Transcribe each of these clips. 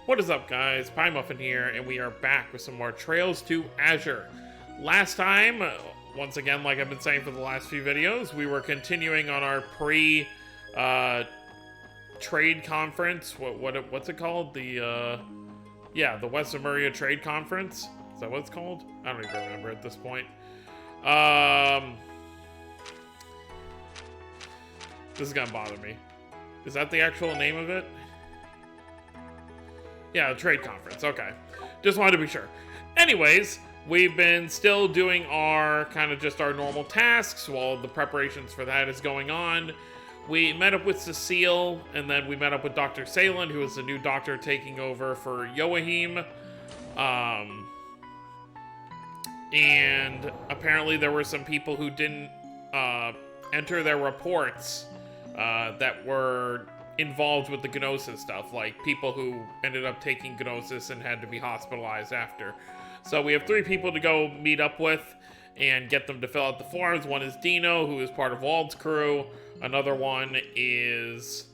What is up, guys? Pie Muffin here, and we are back with some more Trails to Azure. Last time, once again, like I've been saying for the last few videos, we were continuing on our trade conference. What's it called? The West Lemuria Trade Conference. Is that what it's called? I don't even remember at this point. This is gonna bother me. Is that the actual name of it? Yeah, the trade conference. Okay. Just wanted to be sure. Anyways, we've been still doing our kind of just our normal tasks while the preparations for that is going on. We met up with Cecile, and then we met up with Dr. Salen, who is the new doctor taking over for Joachim. And apparently there were some people who didn't enter their reports that were involved with the Gnosis stuff, like people who ended up taking Gnosis and had to be hospitalized after. So we have 3 people to go meet up with and get them to fill out the forms. One is Dino, who is part of Wald's crew. Another one is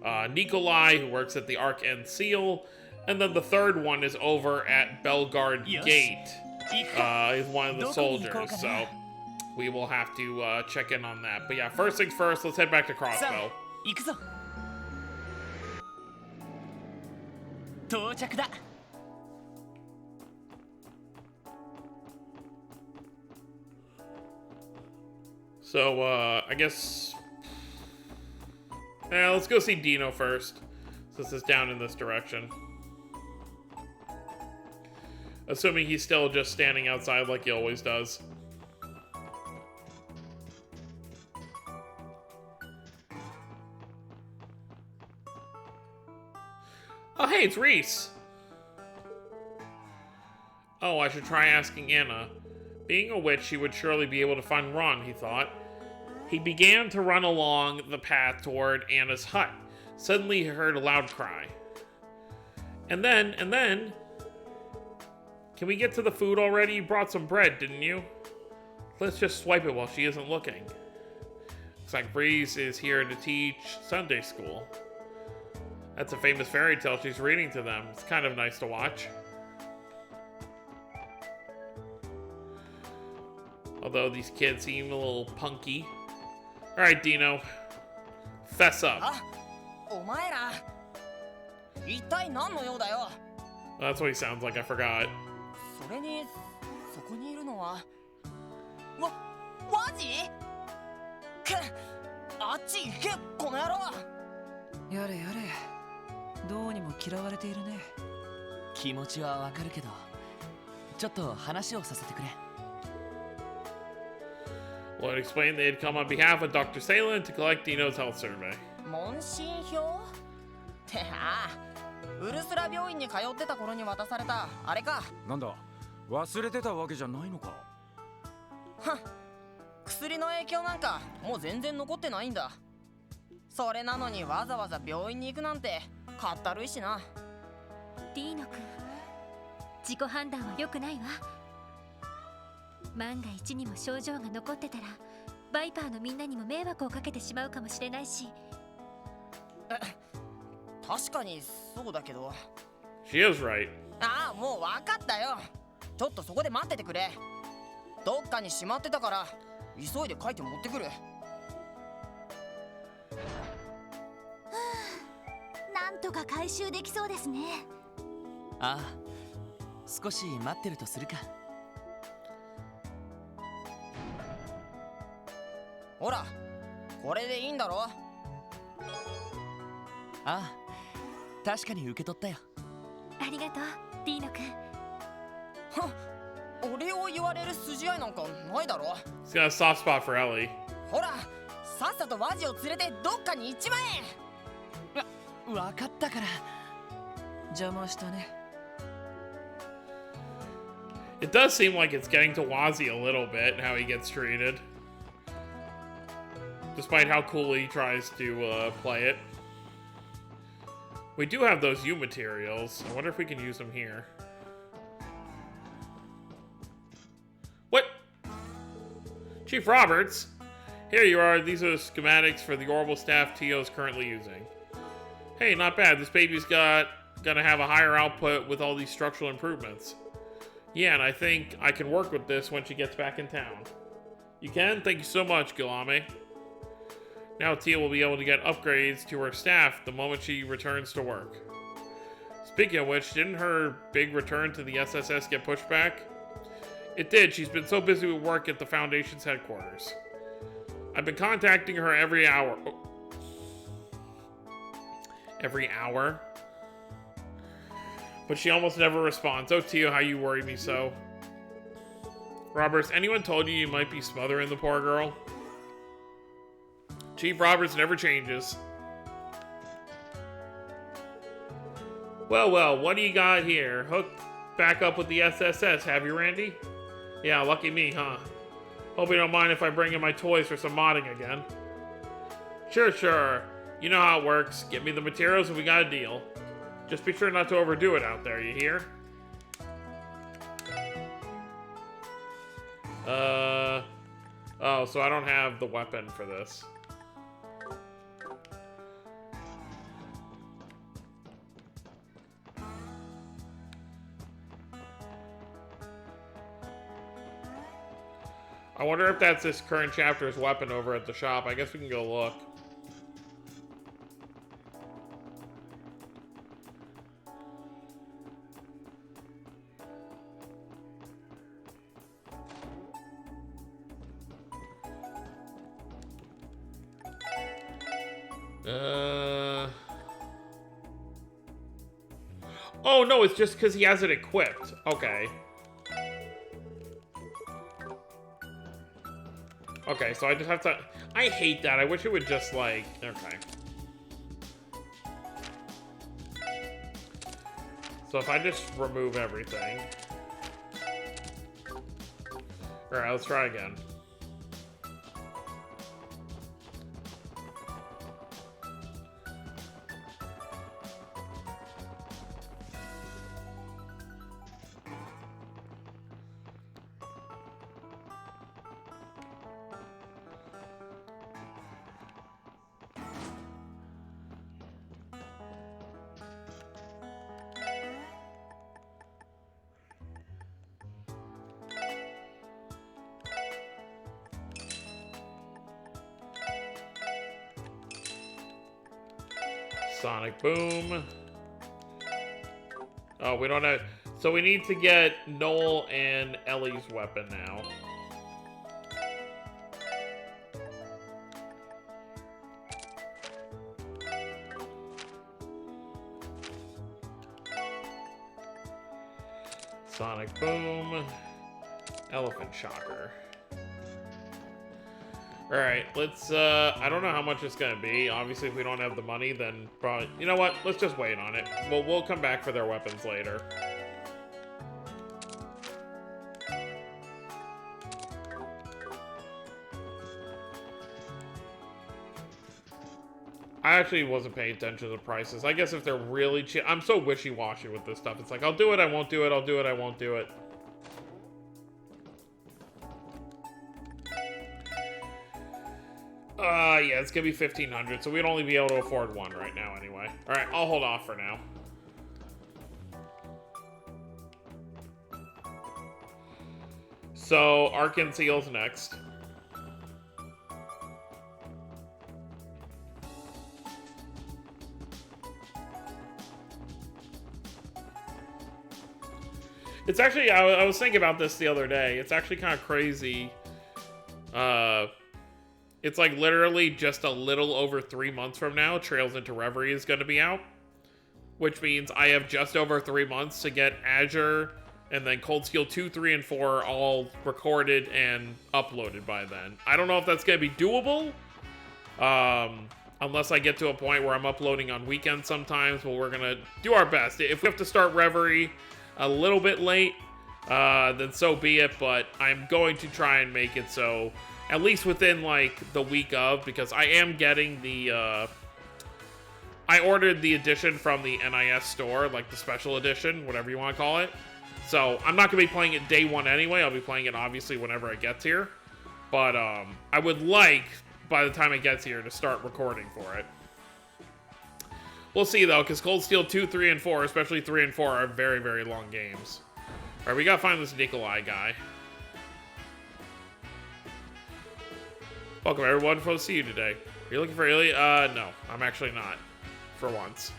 Nikolai, who works at the Ark and Seal. And then the third one is over at Belgard Gate. He's one of the soldiers, so we will have to check in on that. But yeah, first things first, let's head back to Crossbow. 到着だ。 So, I guess... let's go see Dino first, since it's down in this direction. Assuming he's still just standing outside like he always does. Oh, hey, it's Reese. Oh, I should try asking Anna. Being a witch, she would surely be able to find Ron, he thought. He began to run along the path toward Anna's hut. Suddenly, he heard a loud cry. And then... Can we get to the food already? You brought some bread, didn't you? Let's just swipe it while she isn't looking. Looks like Breeze is here to teach Sunday school. That's a famous fairy tale she's reading to them. It's kind of nice to watch. Although these kids seem a little punky. Alright, Dino. Fess up. That's what he sounds like, I forgot. それにそこにいるのはワジ？あっち行けこの野郎。やれやれ。どうにも嫌われているね。気持ちはわかるけど、ちょっと話をさせてくれ。 Well, it explained they had come on behalf of Dr. Salen to collect Dino's health survey. 問診票？ってウルスラ病院に通ってた頃に渡されたあれか。なんだ、忘れてたわけじゃないのか。はっ、薬の影響なんかもう全然残ってないんだ。それなのにわざわざ病院に行くなんてかったるいしな。ディーノ君、自己判断は良くないわ。万が一にも症状が残ってたらバイパーのみんなにも迷惑をかけてしまうかもしれないし。確かにそうだけど。 She is right. ああ、もう分かったよ。ちょっとそこで待っててくれ。どっかにしまってたから急いで書いて持ってくる。なんとか回収できそうですね。ああ、少し待ってるとするか。ほら、これでいいんだろ。ああ、確かに受け取ったよ。ありがとう、ディーノ君。はっ、俺を言われる筋合いなんかないだろ。 He's got a soft spot for Ellie. ほら、さっさとワジを連れてどっかに行っちまえ。わかったから。邪魔したね。 It does seem like it's getting to Wazzy a little bit, how he gets treated. Despite how cool he tries to play it. We do have those U materials. I wonder if we can use them here. What? Chief Roberts? Here you are. These are the schematics for the orbital staff Tio is currently using. Hey, not bad. This baby's got gonna have a higher output with all these structural improvements. Yeah, and I think I can work with this when she gets back in town. You can? Thank you so much, Gilame. Now Tia will be able to get upgrades to her staff the moment she returns to work. Speaking of which, didn't her big return to the SSS get pushed back? It did. She's been so busy with work at the Foundation's headquarters. I've been contacting her every hour. Oh. Every hour? But she almost never responds. Oh, Tia, how you worry me so. Roberts, anyone told you you might be smothering the poor girl? Chief Roberts never changes. Well, what do you got here? Hooked back up with the SSS, have you, Randy? Yeah, lucky me, huh? Hope you don't mind if I bring in my toys for some modding again. Sure. You know how it works. Get me the materials and we got a deal. Just be sure not to overdo it out there, you hear? Oh, so I don't have the weapon for this. I wonder if that's this current chapter's weapon over at the shop. I guess we can go look. Oh, no, it's just because he has it equipped. Okay. Okay, so I just have to... I hate that. I wish it would just, like... Okay. So if I just remove everything... Alright, let's try again. Sonic Boom. Oh, we don't have... So we need to get Noel and Ellie's weapon now. Sonic Boom. Elephant Shocker. Alright, let's, I don't know how much it's gonna be. Obviously, if we don't have the money, then probably... You know what? Let's just wait on it. We'll come back for their weapons later. I actually wasn't paying attention to the prices. I guess if they're really cheap... I'm so wishy-washy with this stuff. It's like, I'll do it, I won't do it, I'll do it, I won't do it. Yeah, it's gonna be 1,500, so we'd only be able to afford one right now anyway. Alright, I'll hold off for now. So, Arcan Seal's next. It's actually, I was thinking about this the other day. It's actually kind of crazy. It's like literally just a little over 3 months from now, Trails into Reverie is going to be out. Which means I have just over 3 months to get Azure and then Cold Steel 2, 3, and 4 all recorded and uploaded by then. I don't know if that's going to be doable. Unless I get to a point where I'm uploading on weekends sometimes. Well, we're going to do our best. If we have to start Reverie a little bit late, then so be it. But I'm going to try and make it so... At least within, like, the week of, because I am getting the, I ordered the edition from the NIS store, like the special edition, whatever you want to call it. So, I'm not going to be playing it day one anyway. I'll be playing it, obviously, whenever it gets here. But, I would like, by the time it gets here, to start recording for it. We'll see, though, because Cold Steel 2, 3, and 4, especially 3 and 4, are very, very long games. Alright, we gotta find this Nikolai guy. Welcome, everyone. Fun to see you today. Are you looking for Ilya? No, I'm actually not. For once.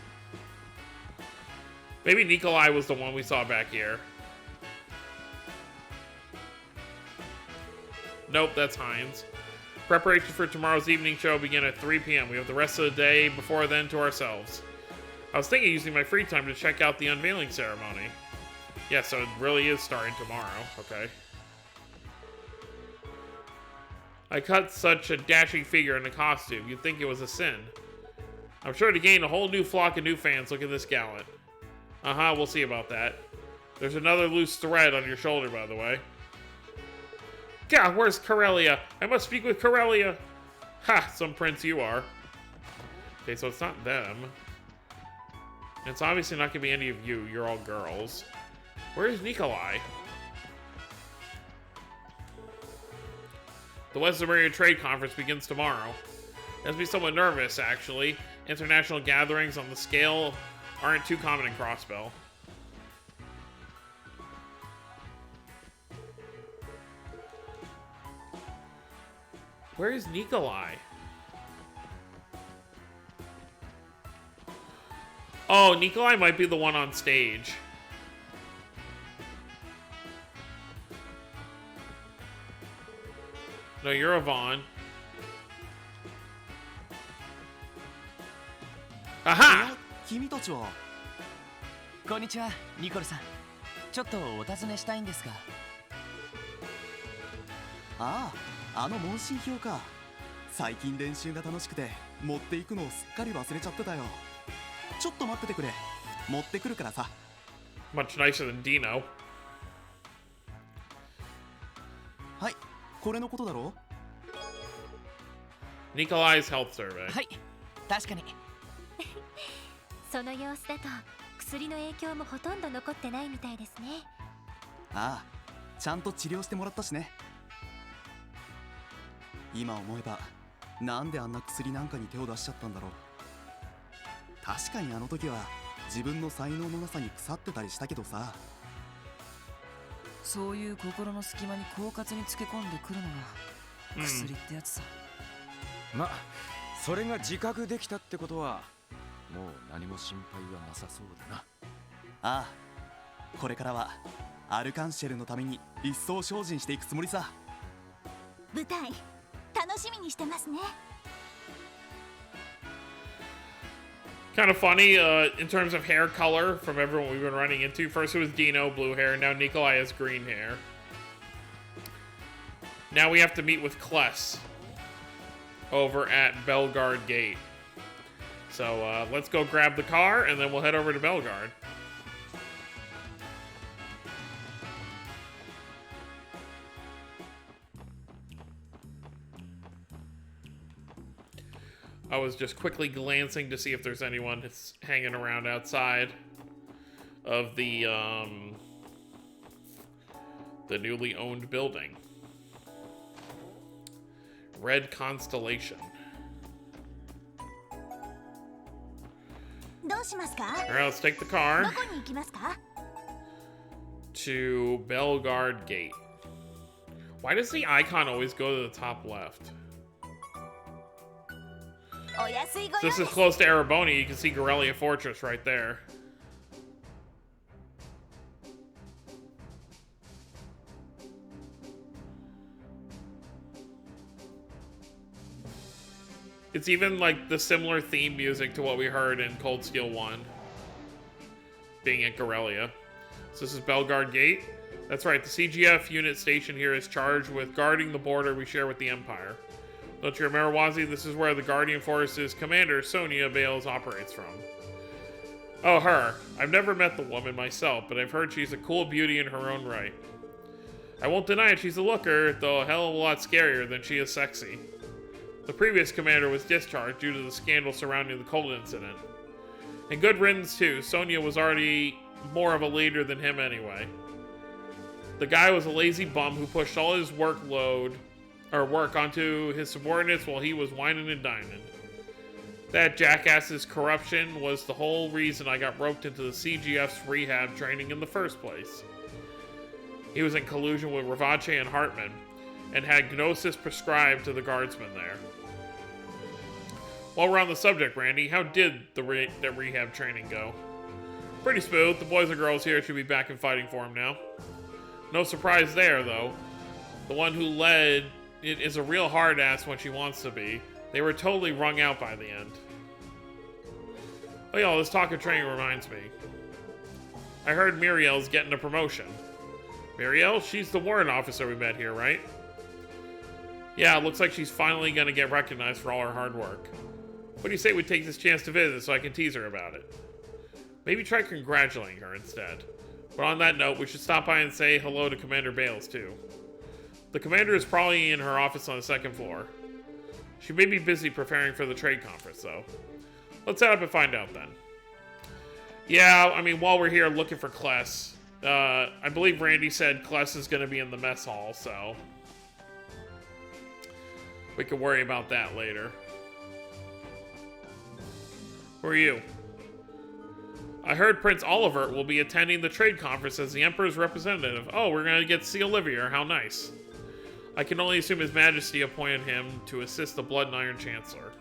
Maybe Nikolai was the one we saw back here. Nope, that's Heinz. Preparations for tomorrow's evening show begin at 3 p.m. We have the rest of the day before then to ourselves. I was thinking of using my free time to check out the unveiling ceremony. Yeah, so it really is starting tomorrow. Okay. I cut such a dashing figure in a costume. You'd think it was a sin. I'm sure to gain a whole new flock of new fans. Look at this gallant. Uh-huh, we'll see about that. There's another loose thread on your shoulder, by the way. God, where's Corellia? I must speak with Corellia. Ha, some prince you are. Okay, so it's not them. It's obviously not gonna be any of you. You're all girls. Where's Nikolai? The West American Trade Conference begins tomorrow. It has to be somewhat nervous, actually. International gatherings on the scale aren't too common in Crossbell. Where is Nikolai? Oh, Nikolai might be the one on stage. No, you're Yvonne. Aha! 君たちはこんにちは、ニコルさん。ちょっとお尋ねしたいんですが。ああ、あの問診票か。最近練習が楽しくて持っていくのをすっかり忘れちゃってたよ。ちょっと待っててくれ。持ってくるからさ。Much nicer than Dino. はい、これのことだろ Nikolai's health survey. はい、確かに。その様子だと薬の影響もほとんど残ってないみたいですね。ああ、ちゃんと治療してもらったしね。今思えばなんであんな薬なんかに手を出しちゃったんだろう。確かにあの時は自分の才能のなさに腐ってたりしたけどさ。そういう心の隙間に狡猾につけ込んでくるのが薬ってやつさ。ま、それが自覚できたってことはもう何も心配はなさそうだな。ああ、これからはアルカンシェルのために一層精進していくつもりさ。舞台楽しみにしてますね。Kind of funny in terms of hair color from everyone we've been running into. First it was Dino, blue hair. Now Nikolai has green hair. Now we have to meet with Kless over at Belgard Gate. So let's go grab the car and then we'll head over to Belgard. I was just quickly glancing to see if there's anyone that's hanging around outside of the newly owned building. Red Constellation. どうしますか？ Alright, let's take the car どこに行きますか？ to Belgard Gate. Why does the icon always go to the top left? お安いご So 用 this で is す。 close to Ereboni. You can see Gorelia Fortress right there. It's even like the similar theme music to what we heard in Cold Steel 1. Being at Gorelia. So this is Belgard Gate. That's right, the CGF unit station here is charged with guarding the border we share with the Empire. Don't you remember, Wazzy? This is where the Guardian Force's commander, Sonia Bales, operates from. Oh, her. I've never met the woman myself, but I've heard she's a cool beauty in her own right. I won't deny it, she's a looker, though a hell of a lot scarier than she is sexy. The previous commander was discharged due to the scandal surrounding the Cold incident. And good riddance, too. Sonia was already more of a leader than him anyway. The guy was a lazy bum who pushed all his work onto his subordinates while he was whining and dining. That jackass's corruption was the whole reason I got roped into the CGF's rehab training in the first place. He was in collusion with Ravache and Hartman, and had Gnosis prescribed to the guardsmen there. While we're on the subject, Randy, how did the rehab training go? Pretty smooth. The boys and girls here should be back in fighting form now. No surprise there, though. The one who led it is a real hard-ass when she wants to be. They were totally wrung out by the end. Oh yeah, this talk of training reminds me. I heard Muriel's getting a promotion. Muriel? She's the warrant officer we met here, right? Yeah, it looks like she's finally gonna get recognized for all her hard work. What do you say we take this chance to visit so I can tease her about it? Maybe try congratulating her instead. But on that note, we should stop by and say hello to Commander Bales, too. The commander is probably in her office on the second floor. She may be busy preparing for the trade conference, though. Let's head up and find out, then. Yeah, I mean, while we're here looking for Kless, I believe Randy said Kless is going to be in the mess hall, so we can worry about that later. Who are you? I heard Prince Oliver will be attending the trade conference as the Emperor's representative. Oh, we're going to get to see Olivier. How nice. I can only assume His Majesty appointed him to assist the Blood and Iron Chancellor.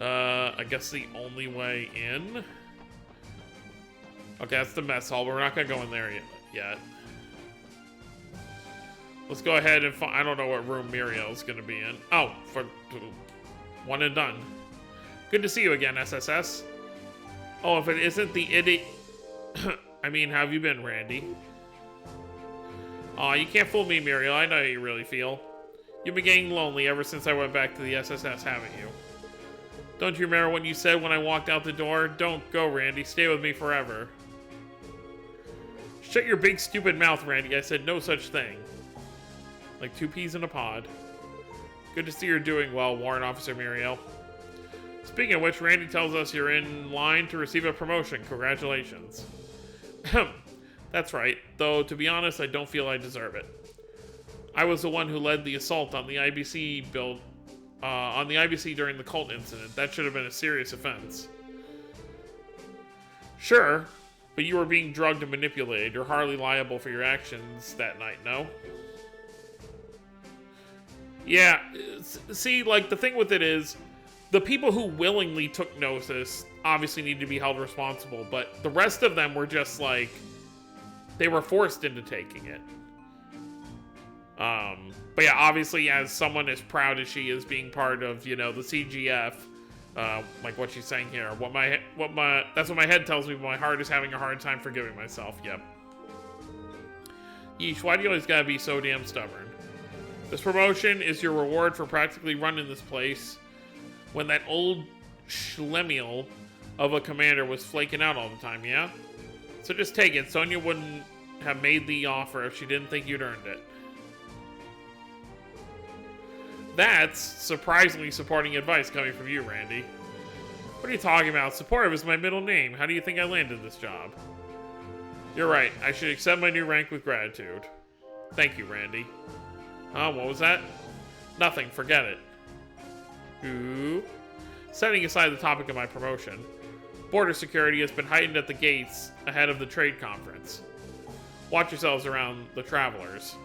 I guess the only way in? Okay, that's the mess hall, but we're not going to go in there yet. Let's go ahead and I don't know what room Muriel's going to be in. Oh, for one and done. Good to see you again, SSS. Oh, if it isn't the idiot... I mean, how have you been, Randy? Aw, you can't fool me, Muriel. I know how you really feel. You've been getting lonely ever since I went back to the SSS, haven't you? Don't you remember what you said when I walked out the door? Don't go, Randy. Stay with me forever. Shut your big stupid mouth, Randy. I said no such thing. Like 2 peas in a pod. Good to see you're doing well, Warrant Officer Muriel. Speaking of which, Randy tells us you're in line to receive a promotion. Congratulations. That's right, though to be honest, I don't feel I deserve it. I was the one who led the assault on the IBC during the cult incident. That should have been a serious offense. Sure, but you were being drugged and manipulated. You're hardly liable for your actions that night, no? Yeah, see, like, the thing with it is, the people who willingly took Gnosis obviously need to be held responsible, but the rest of them were just, like, they were forced into taking it. But yeah, obviously, as someone as proud as she is being part of, you know, the CGF, like what she's saying here, that's what my head tells me, but my heart is having a hard time forgiving myself, yep. Yeesh, why do you always gotta be so damn stubborn? This promotion is your reward for practically running this place when that old schlemiel of a commander was flaking out all the time, yeah? So just take it. Sonya wouldn't have made the offer if she didn't think you'd earned it. That's surprisingly supporting advice coming from you, Randy. What are you talking about? Supportive is my middle name. How do you think I landed this job? You're right. I should accept my new rank with gratitude. Thank you, Randy. What was that? Nothing. Forget it. Ooh. Setting aside the topic of my promotion, border security has been heightened at the gates ahead of the trade conference. Watch yourselves around the travelers.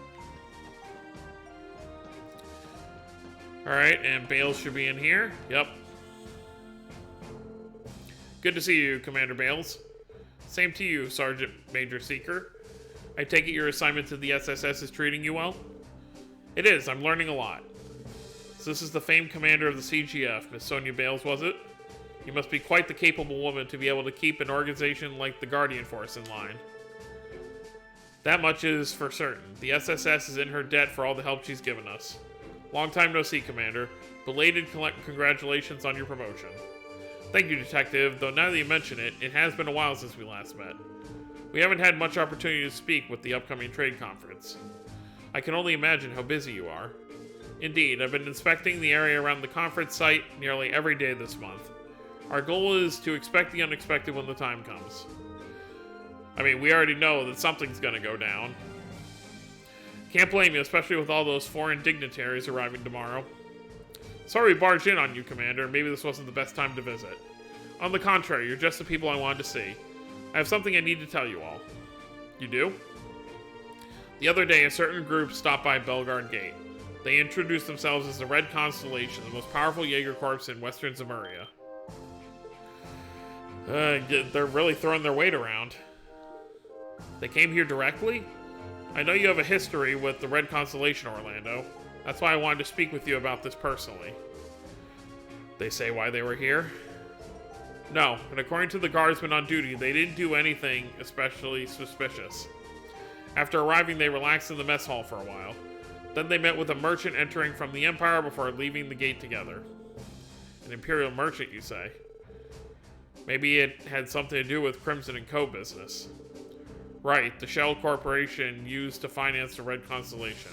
Alright, and Bales should be in here. Yep. Good to see you, Commander Bales. Same to you, Sergeant Major Seeker. I take it your assignment to the SSS is treating you well? It is. I'm learning a lot. So this is the famed commander of the CGF, Miss Sonya Bales, was it? You must be quite the capable woman to be able to keep an organization like the Guardian Force in line. That much is for certain. The SSS is in her debt for all the help she's given us. Long time no see, Commander. Belated congratulations on your promotion. Thank you, Detective, though now that you mention it, it has been a while since we last met. We haven't had much opportunity to speak with the upcoming trade conference. I can only imagine how busy you are. Indeed, I've been inspecting the area around the conference site nearly every day this month. Our goal is to expect the unexpected when the time comes. I mean, we already know that something's gonna go down. Can't blame you, especially with all those foreign dignitaries arriving tomorrow. Sorry we barged in on you, Commander. Maybe this wasn't the best time to visit. On the contrary, you're just the people I wanted to see. I have something I need to tell you all. You do? The other day, a certain group stopped by Belgard Gate. They introduced themselves as the Red Constellation, the most powerful Jaeger Corps in Western Zemuria. They're really throwing their weight around. They came here directly? I know you have a history with the Red Constellation, Orlando. That's why I wanted to speak with you about this personally. They say why they were here? No, and according to the guardsmen on duty, they didn't do anything especially suspicious. After arriving, they relaxed in the mess hall for a while. Then they met with a merchant entering from the Empire before leaving the gate together. An Imperial merchant, you say? Maybe it had something to do with Crimson & Co. business. Right, the shell corporation used to finance the Red Constellation.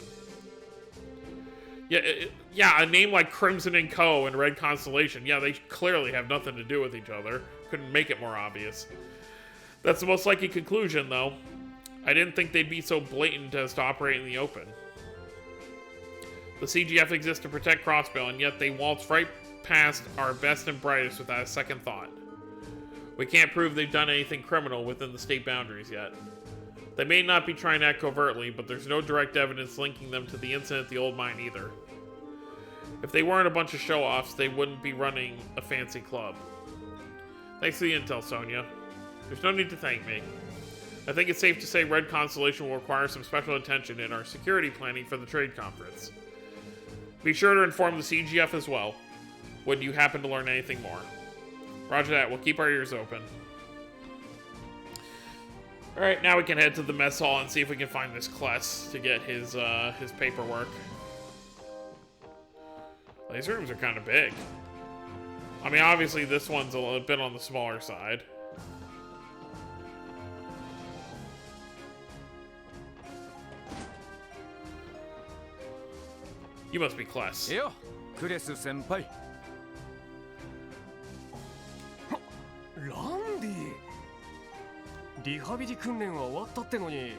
Yeah, a name like Crimson & Co. and Red Constellation, yeah, they clearly have nothing to do with each other. Couldn't make it more obvious. That's the most likely conclusion, though. I didn't think they'd be so blatant as to operate in the open. The CGF exists to protect Crossbell, and yet they waltz right past our best and brightest without a second thought. We can't prove they've done anything criminal within the state boundaries yet. They may not be trying to act covertly, but there's no direct evidence linking them to the incident at the old mine either. If they weren't a bunch of show-offs, they wouldn't be running a fancy club. Thanks for the intel, Sonia. There's no need to thank me. I think it's safe to say Red Constellation will require some special attention in our security planning for the trade conference. Be sure to inform the CGF as well, when you happen to learn anything more. Roger that, we'll keep our ears open. Alright, now we can head to the mess hall and see if we can find this Kless to get his paperwork. These rooms are kind of big. I mean, obviously this one's a little bit on the smaller side. You must be Kless. よ、クレス先輩。ランディ、リハビリ訓練は終わったってのに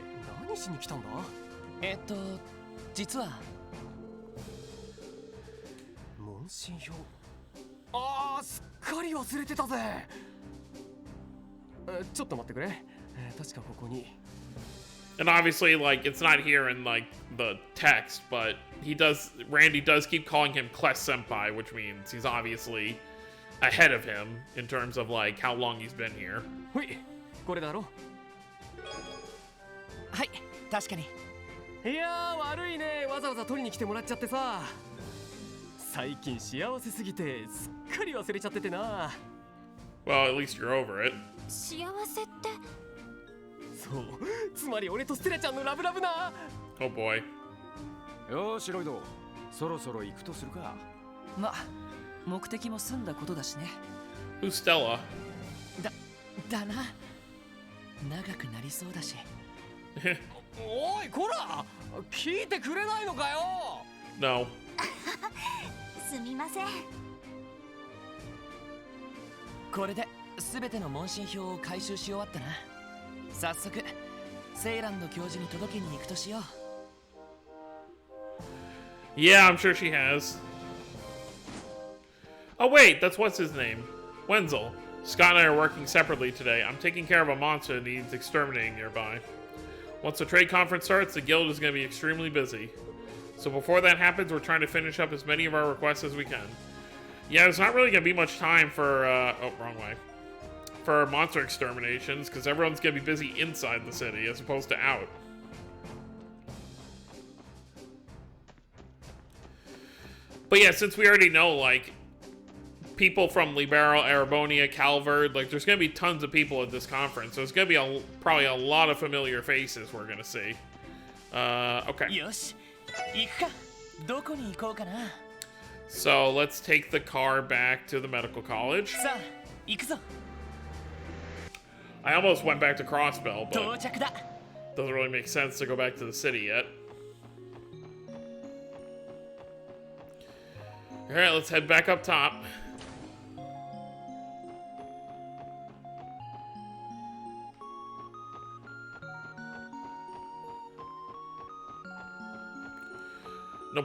何しに来たんだ？実は問診票。ああ、すっかり忘れてたぜ。ちょっと待ってくれ。確かここに。And obviously, like, it's not here in, like, the text, but Randy does keep calling him Kless Senpai, which means he's obviously ahead of him in terms of, like, how long he's been here. ほい、これだろ。はい、確かに。いやー、悪いね。わざわざ取りに来てもらっちゃってさ。最近幸せすぎてすっかり忘れちゃっててな。Well, at least you're over it. 幸せって。そう、つまり俺とステラちゃんのラブラブな。Oh boy. よーしロイド、そろそろ行くとするか。ま、目的も済んだことだしね。Who's Stella? だな。長くなりそうだし。おい、こら、聞いてくれないのかよ。No. すみません。これで全ての問診票を回収し終わったな。早速セイランド教授に届けに行くとしよう。Yeah, I'm sure she has. Oh wait, that's what's his name? Wenzel. Scott and I are working separately today. I'm taking care of a monster that needs exterminating nearby. Once the trade conference starts, the guild is going to be extremely busy. So before that happens, we're trying to finish up as many of our requests as we can. Yeah, there's not really going to be much time for, oh, wrong way. For monster exterminations, because everyone's going to be busy inside the city as opposed to out. But yeah, since we already know, like, people from Libero, Arabonia, Calvard, like, there's going to be tons of people at this conference. So there's going to be probably a lot of familiar faces we're going to see. Okay. よし、行くか。どこに行こうかな。So let's take the car back to the medical college. さあ、行くぞ。I almost went back to Crossbell, 到 but 着だ。 doesn't really make sense to go back to the city yet. Alright, let's head back up top.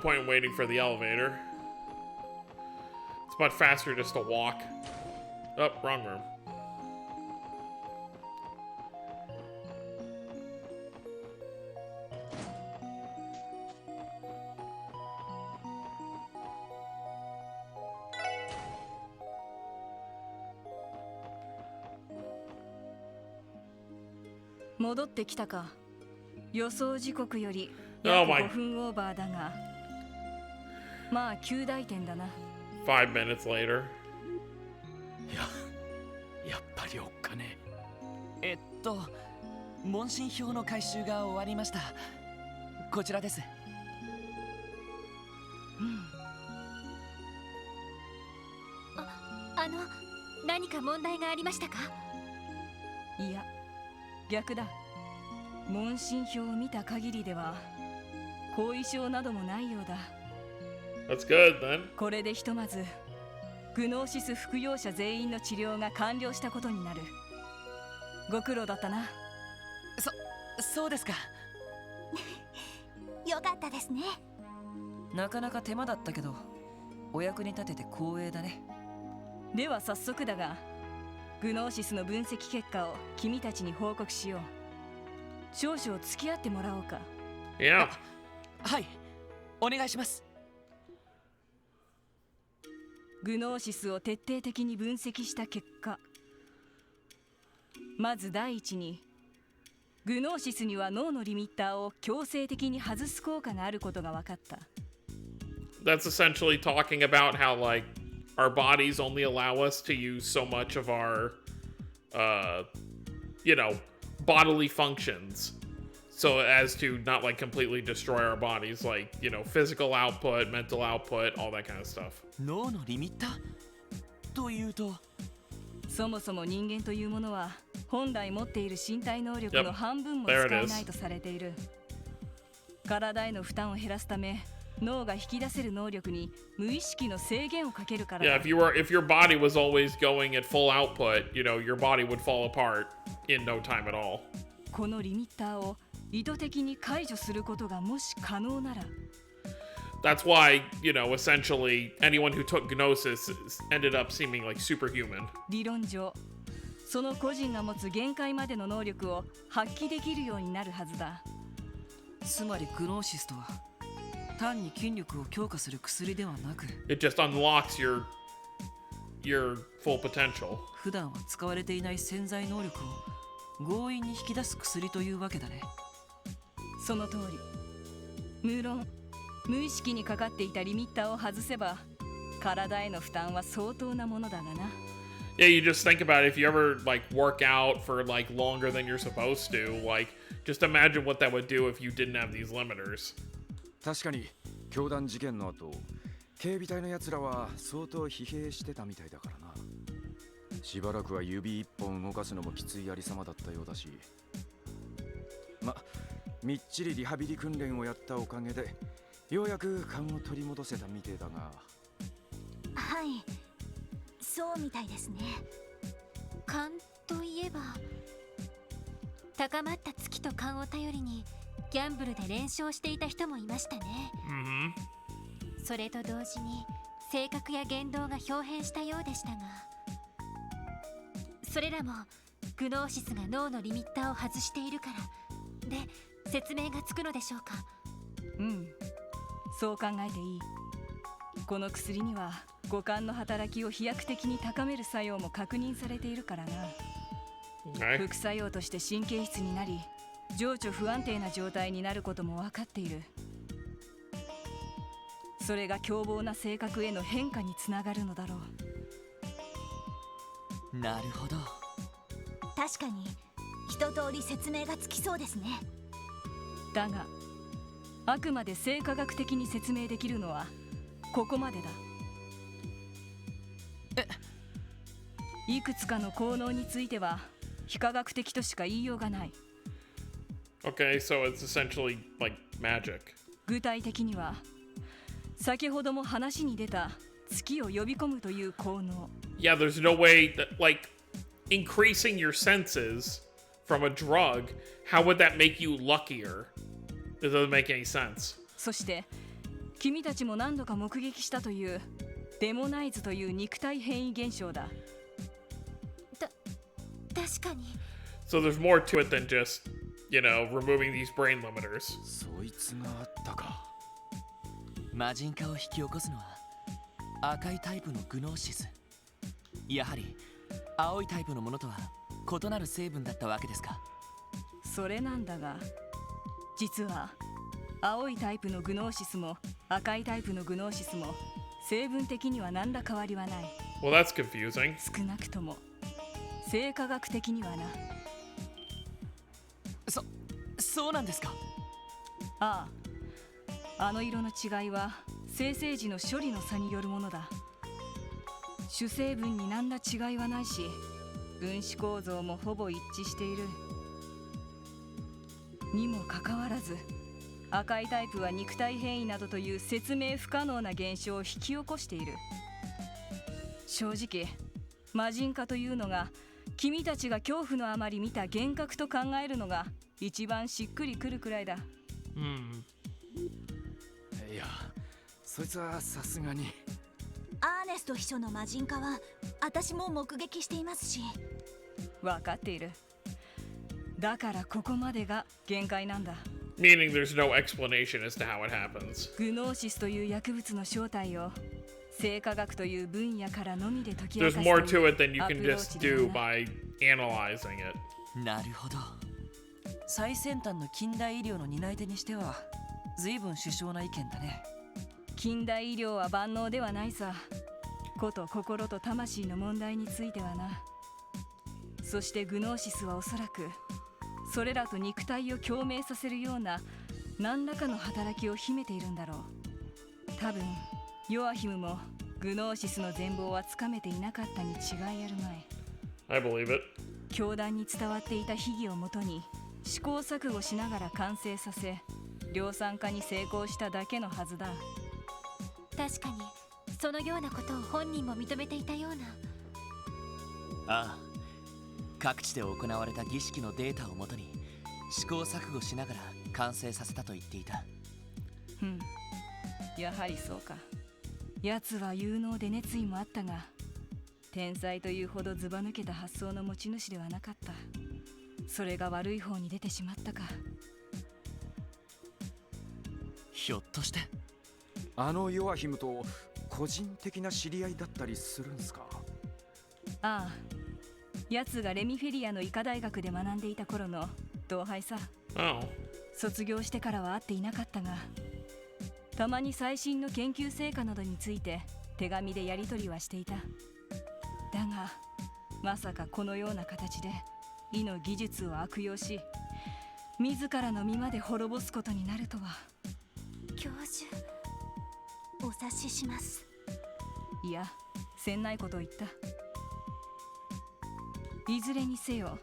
point in waiting for the elevator. It's much faster just to walk. Oh, wrong room.戻ってきたか。予想時刻より Oh 約 my 5分オーバーだが、まあ9大点だな。5 minutes later. やっぱりおっかね問診票の回収が終わりました。こちらです。何か問題がありましたか？いや、逆だ。問診票を見た限りでは後遺症などもないようだ。 That's good then. これでひとまずグノーシス服用者全員の治療が完了したことになる。ご苦労だったな。そうですか。よかったですね。なかなか手間だったけど、お役に立てて光栄だね。では早速だが、グノーシスの分析結果を君たちに報告しよう。少々付き合ってもらおうか。Yeah. はい、お願いします。グノーシスを徹底的に分析した結果、まず第一にグノーシスには脳のリミッターを強制的に外す効果があることが分かった。 That's essentially talking about how, like, our bodies only allow us to use so much of our, bodily functions. So as to not, like, completely destroy our bodies, like, physical output, mental output, all that kind of stuff. 脳のリミッターというと、そもそも人間というものは本来持っている身体能力の Yep. 半分も There 使 it え is. ないとされている。体への負担を減らすため、脳が引き出せる能力に無意識の制限をかけるからだ。 Yeah, if your body was always going at full output, your body would fall apart in no time at all. このリミッターを意図的に解除することがもし可能なら、 That's why, essentially anyone who took Gnosis ended up seeming like superhuman. 理論上その個人が持つ限界までの能力を発揮できるようになるはずだ。つまりグノーシスとは単に筋力を強化する薬ではなく、 It just unlocks your full potential. 普段は使われていない潜在能力を強引に引き出す薬というわけだね。その通り。無論無意識にかかっていたリミッターを外せば体への負担は相当なものだがな。 Yeah, you just think about it. If you ever like work out for like longer than you're supposed to, like just imagine what that would do if you didn't have these limiters. 確かに教団事件の後、警備隊のやつらは相当疲弊してたみたいだからな。しばらくは指一本動かすのもきついありさまだったようだし、みっちりリハビリ訓練をやったおかげでようやく勘を取り戻せたみてえだが。はい、そうみたいですね。勘といえば、高まった月と勘を頼りにギャンブルで連勝していた人もいましたね。 Mm-hmm. それと同時に性格や言動が表変したようでしたが、それらもグノーシスが脳のリミッターを外しているからで説明がつくのでしょうか。うん、そう考えていい。この薬には五感の働きを飛躍的に高める作用も確認されているからな。 Okay. 副作用として神経質になり情緒不安定な状態になることも分かっている。それが凶暴な性格への変化につながるのだろう。なるほど。確かに一通り説明がつきそうですね。だがあくまで生化学的に説明できるのはここまでだ。いくつかの効能については非科学的としか言いようがない。 Okay, so it's essentially like magic. 具体的には先ほども話に出た月を呼び込むという効能。 Yeah, there's no way that like increasing your senses from a drug, how would that make you luckier? It doesn't make any sense. そして君たちも何度か目撃したというデモナイズという肉体変異現象だ。確かに。 So there's more to it than just, you know, removing these brain limiters. そいつがあったか。魔人化を引き起こすのは赤いタイプのグノーシス。やはり青いタイプのものとは異なる成分だったわけですか。それなんだが、実は青いタイプのグノーシスも赤いタイプのグノーシスも成分的には何ら変わりはない。 Well, that's confusing. 少なくとも生化学的にはな。そうなんですか。ああ、あの色の違いは生成時の処理の差によるものだ。主成分に何ら違いはないし、分子構造もほぼ一致している。にもかかわらず、赤いタイプは肉体変異などという説明不可能な現象を引き起こしている。正直、魔人化というのが君たちが恐怖のあまり見た幻覚と考えるのが一番しっくりくるくらいだ。いや、そいつはさすがに。アーネスト秘書の魔人化は私も目撃していますし。分かっている。だからここまでが限界なんだ。Meaning there's no explanation as to how it happens. グノーシスという薬物の正体を生化学という分野からのみで解き明 There's かす more という to it than you アプ can ロー just チだ do な。 by analyzing it. なるほど。最先端の近代医療の担い手にしては随分殊勝な意見だね。近代医療は万能ではないさ。こと心と魂の問題についてはな。そしてグノーシスはおそらくそれらと肉体を共鳴させるような何らかの働きを秘めているんだろう。多分ヨアヒムもグノーシスの全貌はつかめていなかったに違いあるまい。 I believe it. 教団に伝わっていた秘技をもとに試行錯誤しながら完成させ、量産化に成功しただけのはずだ。確かにそのようなことを本人も認めていたような。ああ、各地で行われた儀式のデータをもとに試行錯誤しながら完成させたと言っていた。やはりそうか。奴は有能で熱意もあったが、天才というほどずば抜けた発想の持ち主ではなかった。それが悪い方に出てしまったか。ひょっとしてあのヨアヒムと個人的な知り合いだったりするんすか。ああ、奴がレミフェリアの医科大学で学んでいた頃の同輩さ。 Oh. 卒業してからは会っていなかったが、たまに最新の研究成果などについて手紙でやり取りはしていた。だがまさかこのような形で医の技術を悪用し、自らの身まで滅ぼすことになるとは。教授、お察しします。いや、せんないことを言った。いずれにせよ、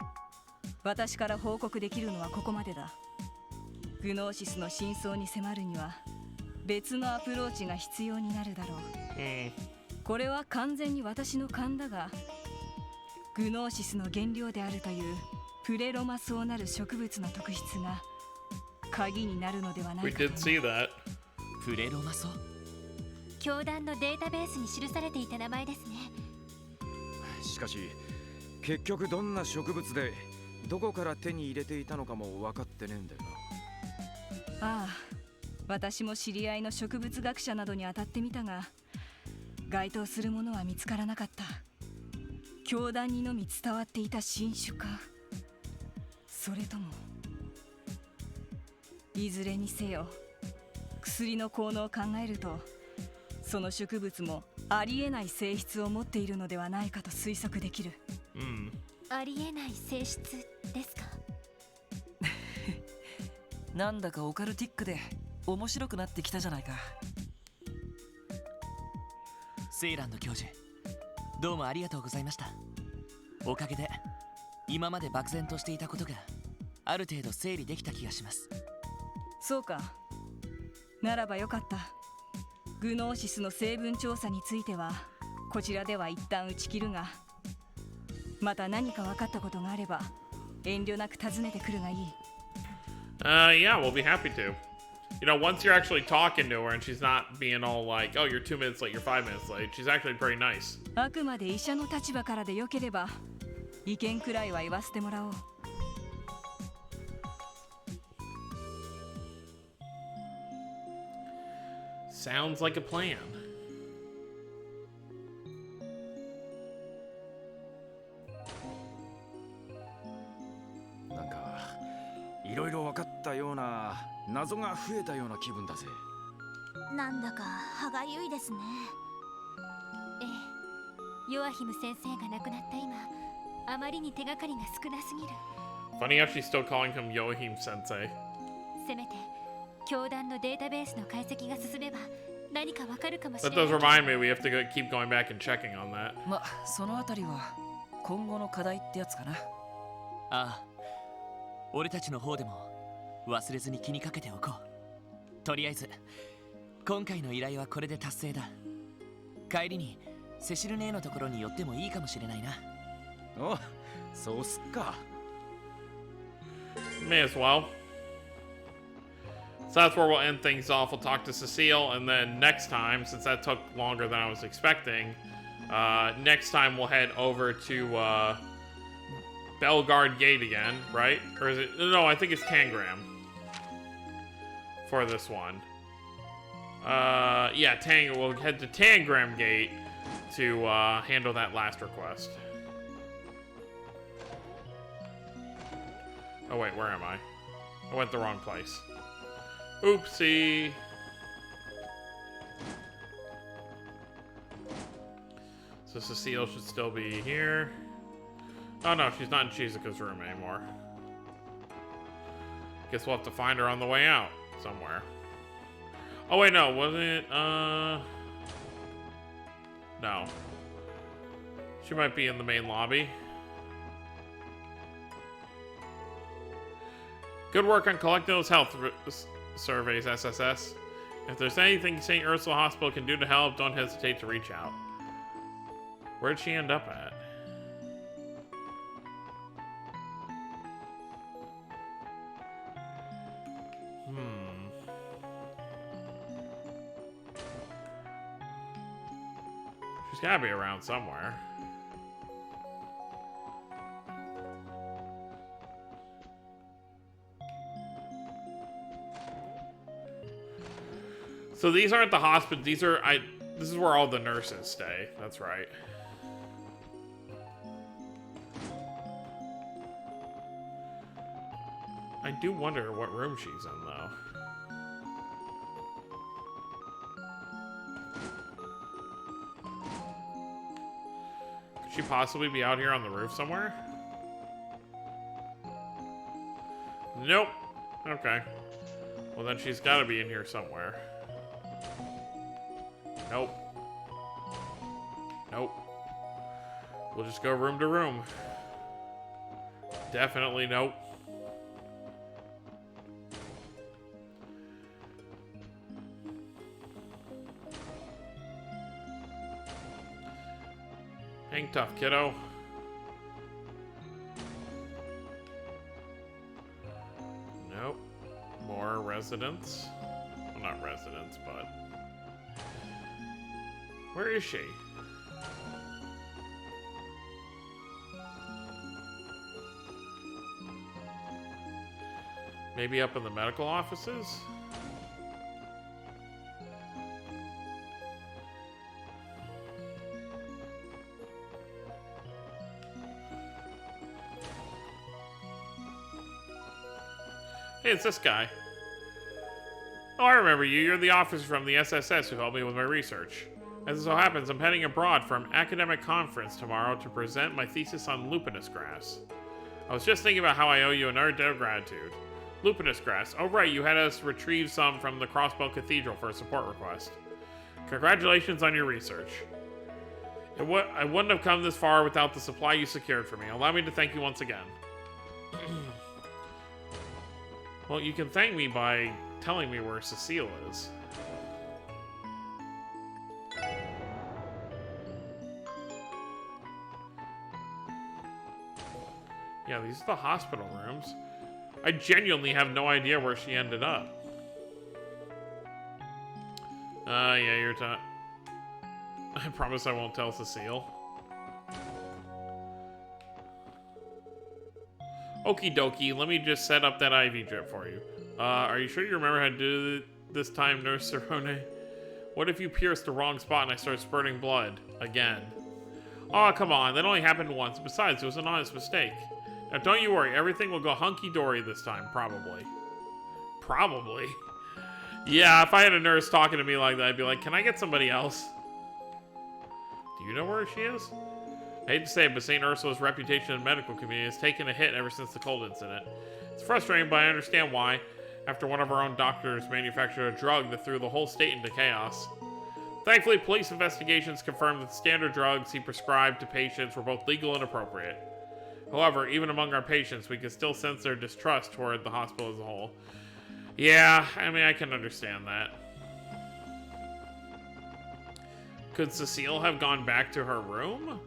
私から報告できるのはここまでだ。グノーシスの真相に迫るには別のアプローチが必要になるだろう。これは完全に私の勘だが、グノーシスの原料であるというプレロマソウなる植物の特質が鍵になるのではない We かと did see that. プレロマソ。教団のデータベースに記されていた名前ですね。しかし結局どんな植物でどこから手に入れていたのかも分かってねえんだよな。ああ、私も知り合いの植物学者などに当たってみたが、該当するものは見つからなかった。教団にのみ伝わっていた新種か、それとも。いずれにせよ、薬の効能を考えると、その植物もありえない性質を持っているのではないかと推測できる。ありえない性質ですか。なんだかオカルティックで面白くなってきたじゃないか。セイランド教授、どうもありがとうございました。おかげで今まで漠然としていたことがある程度整理できた気がします。そうか。ならばよかった。グノーシスの成分調査についてはこちらでは一旦打ち切るが、また何か分かったことがあれば遠慮なく尋ねてくるがいい。Yeah, we'll be happy to. You know, once you're actually talking to her and she's not being all like, oh, you're 2 minutes late, you're 5 minutes late, she's actually pretty nice. あくまで医者の立場からでよければ意見くらいは言わせてもらおう。Sounds like a plan. なんかいろいろ分かったような謎が増えたような気分だぜ。なんだか歯がゆいですね。ええ、ヨアヒム先生が亡くなった今、あまりに手がかりが少なすぎる。 Funny how she's still calling him Yohim Sensei. せめて教団のデータベースの解析が進めば何かわかるかもし That れない。 does remind me, we have to keep going back and checking on that. ま、そのあたりは今後の課題ってやつかな。ああ、俺たちの方でも忘れずに気にかけておこう。とりあえず今回の依頼はこれで達成だ。帰りにセシル姉のところに寄ってもいいかもしれないな。お、そうすっか。May as well. So that's where we'll end things off. We'll talk to Cecile, and then next time, since that took longer than I was expecting, next time we'll head over to Belgard Gate again, right? Or is it? No, I think it's Tangram for this one. Yeah, we'll head to Tangram Gate to handle that last request. Oh wait, where am I? I went the wrong place. Oopsie. So Cecile should still be here. Oh no, she's not in Shizuka's room anymore. Guess we'll have to find her on the way out somewhere. Oh wait, no, wasn't it? No. She might be in the main lobby. Good work on collecting those health surveys, SSS. If there's anything St. Ursula Hospital can do to help, don't hesitate to reach out. Where'd she end up at? She's gotta be around somewhere. So these aren't the hospital. These are this is where all the nurses stay. That's right. I do wonder what room she's in though. Could she possibly be out here on the roof somewhere? Nope. Okay. Well then she's got to be in here somewhere. Nope. Nope. We'll just go room to room. Definitely nope. Hang tough, kiddo. Nope. More residents. Well, not residents, but... Where is she? Maybe up in the medical offices? Hey, it's this guy. Oh, I remember you. You're the officer from the SSS who helped me with my research. As it so happens, I'm heading abroad for an academic conference tomorrow to present my thesis on lupinous grass. I was just thinking about how I owe you another debt of gratitude. Lupinous grass. Oh right, you had us retrieve some from the Crossbow Cathedral for a support request. Congratulations on your research. I wouldn't have come this far without the supply you secured for me. Allow me to thank you once again. Well, you can thank me by telling me where Cecile is. Yeah, these are the hospital rooms. I genuinely have no idea where she ended up. Yeah, you're I promise I won't tell Cecile. Okie dokie, let me just set up that IV drip for you. Are you sure you remember how to do it this time, Nurse Cerrone? What if you pierced the wrong spot and I start spurting blood? Again. Oh, come on, that only happened once. Besides, it was an honest mistake. Now, don't you worry, everything will go hunky-dory this time, probably. Probably? Yeah, if I had a nurse talking to me like that, I'd be like, can I get somebody else? Do you know where she is? I hate to say it, but St. Ursula's reputation in the medical community has taken a hit ever since the cold incident. It's frustrating, but I understand why. After one of our own doctors manufactured a drug that threw the whole state into chaos. Thankfully, police investigations confirmed that the standard drugs he prescribed to patients were both legal and appropriate. However, even among our patients, we can still sense their distrust toward the hospital as a whole. Yeah, I mean, I can understand that. Could Cecile have gone back to her room?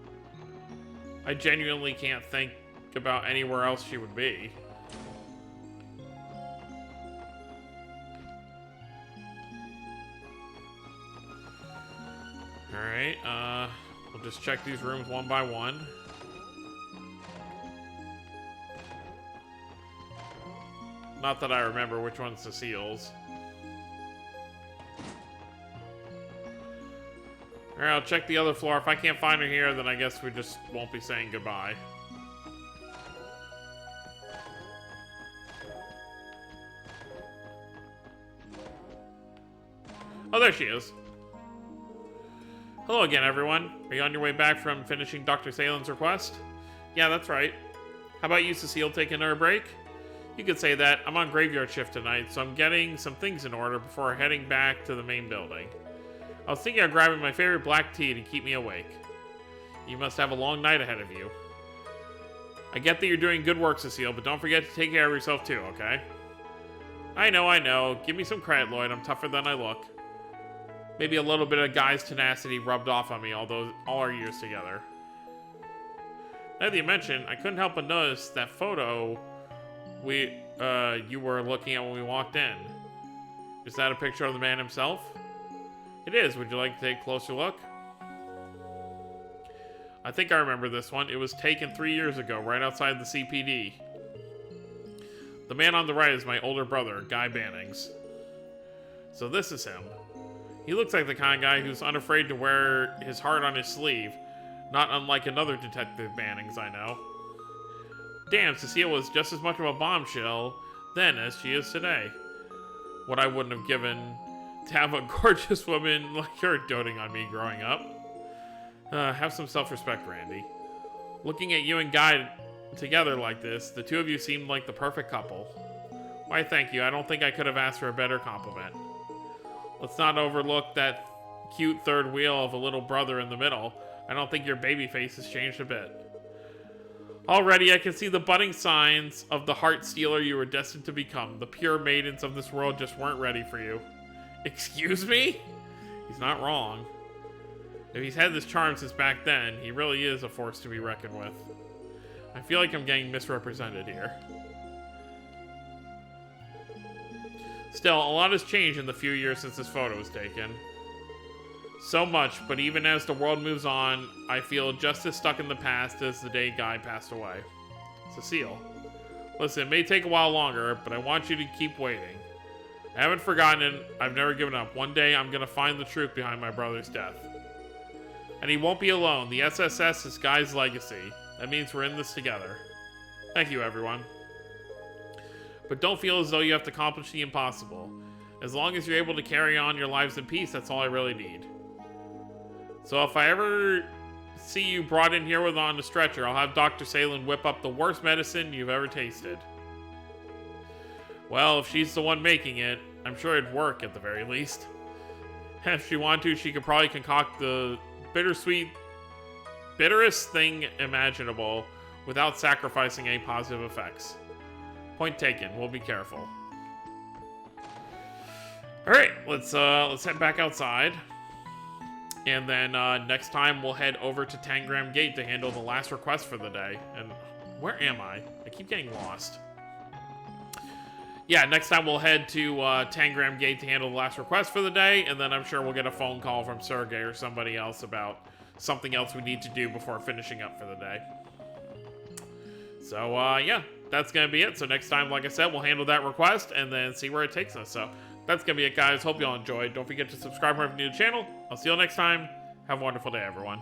I genuinely can't think about anywhere else she would be. Alright, we'll just check these rooms one by one. Not that I remember which one's Cecile's. Alright, I'll check the other floor. If I can't find her here, then I guess we just won't be saying goodbye. Oh, there she is. Hello again, everyone. Are you on your way back from finishing Dr. Salen's request? Yeah, that's right. How about you, Cecile, taking her break? You could say that. I'm on graveyard shift tonight, so I'm getting some things in order before heading back to the main building. I was thinking of grabbing my favorite black tea to keep me awake. You must have a long night ahead of you. I get that you're doing good work, Cecile, but don't forget to take care of yourself too, okay? I know. Give me some credit, Lloyd. I'm tougher than I look. Maybe a little bit of guy's tenacity rubbed off on me all our years together. Now that you mention, I couldn't help but notice that photo you were looking at when we walked in. Is that a picture of the man himself? It is. Would you like to take a closer look? I think I remember this one. It was taken 3 years ago, right outside the CPD. The man on the right is my older brother, Guy Bannings. So this is him. He looks like the kind of guy who's unafraid to wear his heart on his sleeve, not unlike another Detective Bannings I know. Damn, Cecile was just as much of a bombshell then as she is today. What I wouldn't have given to have a gorgeous woman like her doting on me growing up. Have some self-respect, Randy. Looking at you and Guy together like this, the two of you seemed like the perfect couple. Why, thank you. I don't think I could have asked for a better compliment. Let's not overlook that cute third wheel of a little brother in the middle. I don't think your baby face has changed a bit. Already, I can see the budding signs of the heart stealer you were destined to become. The pure maidens of this world just weren't ready for you. Excuse me? He's not wrong. If he's had this charm since back then, he really is a force to be reckoned with. I feel like I'm getting misrepresented here. Still, a lot has changed in the few years since this photo was taken. So much, but even as the world moves on, I feel just as stuck in the past as the day Guy passed away. Cecile. Listen, it may take a while longer, but I want you to keep waiting. I haven't forgotten it. I've never given up. One day, I'm gonna find the truth behind my brother's death. And he won't be alone. The SSS is Guy's legacy. That means we're in this together. Thank you, everyone. But don't feel as though you have to accomplish the impossible. As long as you're able to carry on your lives in peace, that's all I really need. So if I ever see you brought in here on a stretcher, I'll have Dr. Salen whip up the worst medicine you've ever tasted. Well, if she's the one making it, I'm sure it'd work at the very least. And if she wanted to, she could probably concoct the bitterest thing imaginable without sacrificing any positive effects. Point taken. We'll be careful. All right, let's head back outside, and then next time we'll head over to Tangram Gate to handle the last request for the day. And where am I? I keep getting lost. yeah, next time we'll head to Tangram Gate to handle the last request for the day, and then I'm sure we'll get a phone call from Sergey or somebody else about something else we need to do before finishing up for the day. So, yeah, that's going to be it. So next time, like I said, we'll handle that request and then see where it takes us. So that's going to be it, guys. Hope you all enjoyed. Don't forget to subscribe if you're new to the channel. I'll see you all next time. Have a wonderful day, everyone.